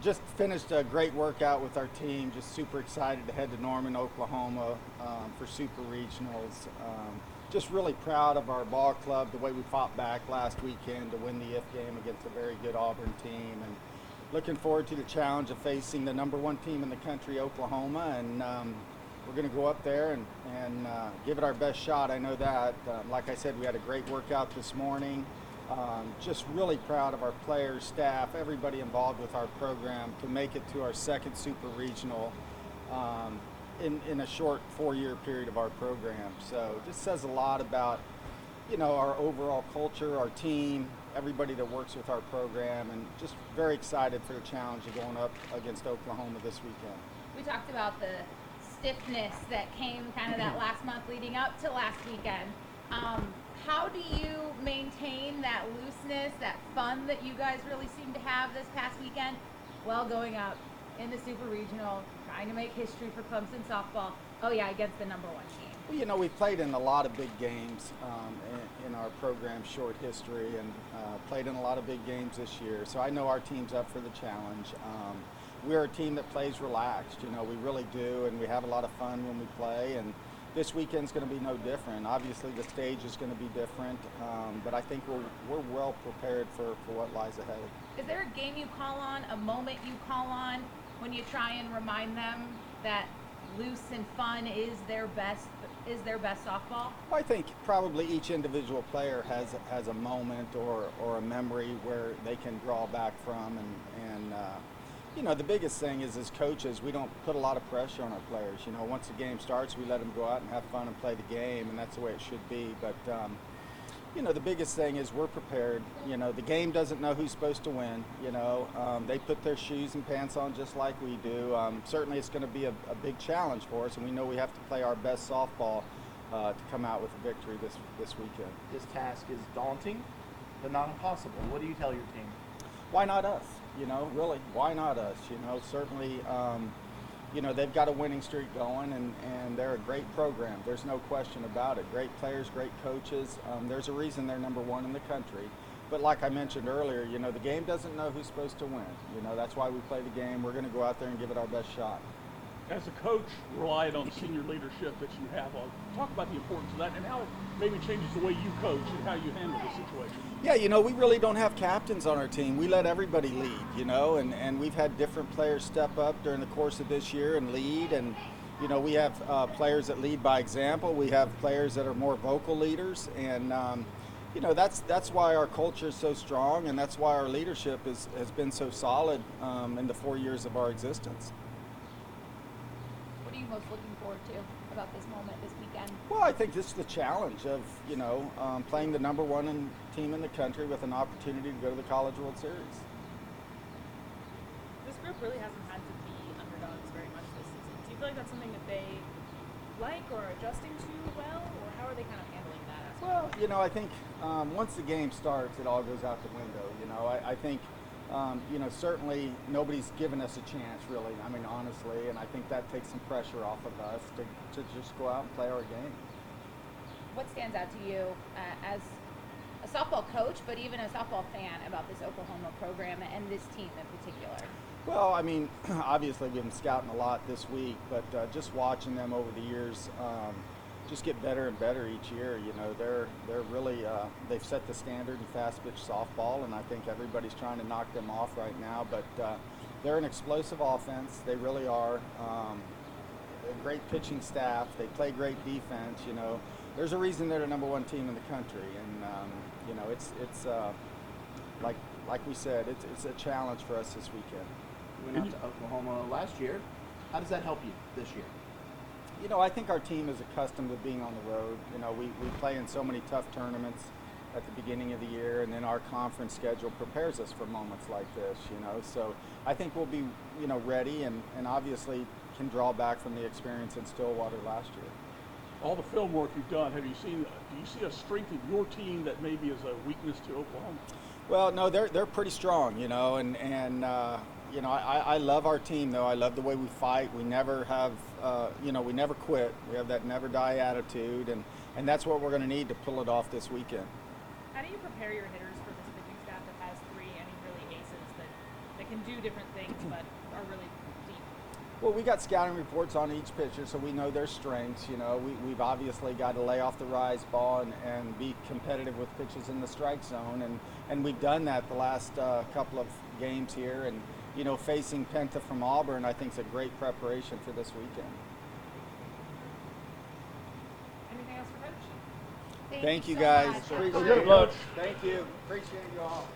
Just finished a great workout with our team. Just super excited to head to Norman, Oklahoma for Super Regionals. Just really proud of our ball club, the way we fought back last weekend to win the if game against a very good Auburn team. And looking forward to the challenge of facing the number one team in the country, Oklahoma. And we're going to go up there and give it our best shot. I know that. Like I said, we had a great workout this morning. Just really proud of our players, staff, everybody involved with our program to make it to our second Super Regional in a short 4-year period of our program. So it just says a lot about, our overall culture, our team, everybody that works with our program, and just very excited for the challenge of going up against Oklahoma this weekend. We talked about the stiffness that came kind of that last month leading up to last weekend. How do you maintain that looseness, that fun that you guys really seem to have this past weekend while going up in the Super Regional, trying to make history for Clemson softball? Oh yeah, against the number one team. Well, we've played in a lot of big games in our program's short history, and played in a lot of big games this year. So I know our team's up for the challenge. We're a team that plays relaxed. We really do, and we have a lot of fun when we play. And this weekend's going to be no different. Obviously, the stage is going to be different, but I think we're well prepared for what lies ahead. Is there a game you call on, a moment you call on when you try and remind them that loose and fun is their best softball? Well, I think probably each individual player has a moment or a memory where they can draw back from, and the biggest thing is, as coaches, we don't put a lot of pressure on our players. Once the game starts, we let them go out and have fun and play the game, and that's the way it should be. But, the biggest thing is we're prepared. The game doesn't know who's supposed to win. They put their shoes and pants on just like we do. Certainly it's going to be a big challenge for us, and we know we have to play our best softball to come out with a victory this weekend. This task is daunting, but not impossible. What do you tell your team? Why not us? Really, why not us? Certainly, they've got a winning streak going, and they're a great program. There's no question about it. Great players, great coaches. There's a reason they're number one in the country. But like I mentioned earlier, the game doesn't know who's supposed to win. That's why we play the game. We're going to go out there and give it our best shot. As a coach, relying on senior leadership that you have, talk about the importance of that and how it maybe changes the way you coach and how you handle the situation. Yeah, we really don't have captains on our team. We let everybody lead, and we've had different players step up during the course of this year and lead. And, we have players that lead by example. We have players that are more vocal leaders. And, that's why our culture is so strong, and that's why our leadership has been so solid in the 4 years of our existence. What are you most looking forward to about this moment this weekend? Well, I think this is the challenge of, playing the number one team in the country with an opportunity to go to the College World Series. This group really hasn't had to be underdogs very much this season. Do you feel like that's something that they like or are adjusting to well, or how are they kind of handling that aspect? Well, I think once the game starts, it all goes out the window. I think certainly nobody's given us a chance, really. Honestly, and I think that takes some pressure off of us to just go out and play our game. What stands out to you as a softball coach, but even a softball fan, about this Oklahoma program and this team in particular? Well, obviously we've been scouting a lot this week, but just watching them over the years, just get better and better each year. They're really they've set the standard in fast pitch softball, and I think everybody's trying to knock them off right now. But they're an explosive offense. They really are. A great pitching staff. They play great defense. There's a reason they're the number one team in the country, and it's like we said, it's a challenge for us this weekend. You went out to Oklahoma last year. How does that help you this year? I think our team is accustomed to being on the road. We play in so many tough tournaments at the beginning of the year, and then our conference schedule prepares us for moments like this, So I think we'll be, ready and obviously can draw back from the experience in Stillwater last year. All the film work you've done, do you see a strength of your team that maybe is a weakness to Oklahoma? Well, no, they're pretty strong, I love our team, though. I love the way we fight. We never have, we never quit. We have that never die attitude, and that's what we're going to need to pull it off this weekend. How do you prepare your hitters for this pitching staff that has three really aces that can can do different things, but are really deep. Well, we got scouting reports on each pitcher, so we know their strengths. You know, we've obviously got to lay off the rise ball and be competitive with pitches in the strike zone, and we've done that the last couple of games here. And you know, facing Penta from Auburn, I think is a great preparation for this weekend. Anything else for Coach? Thank you so guys. much. Appreciate Go get 'em, it. Coach. Thank you. Appreciate you all.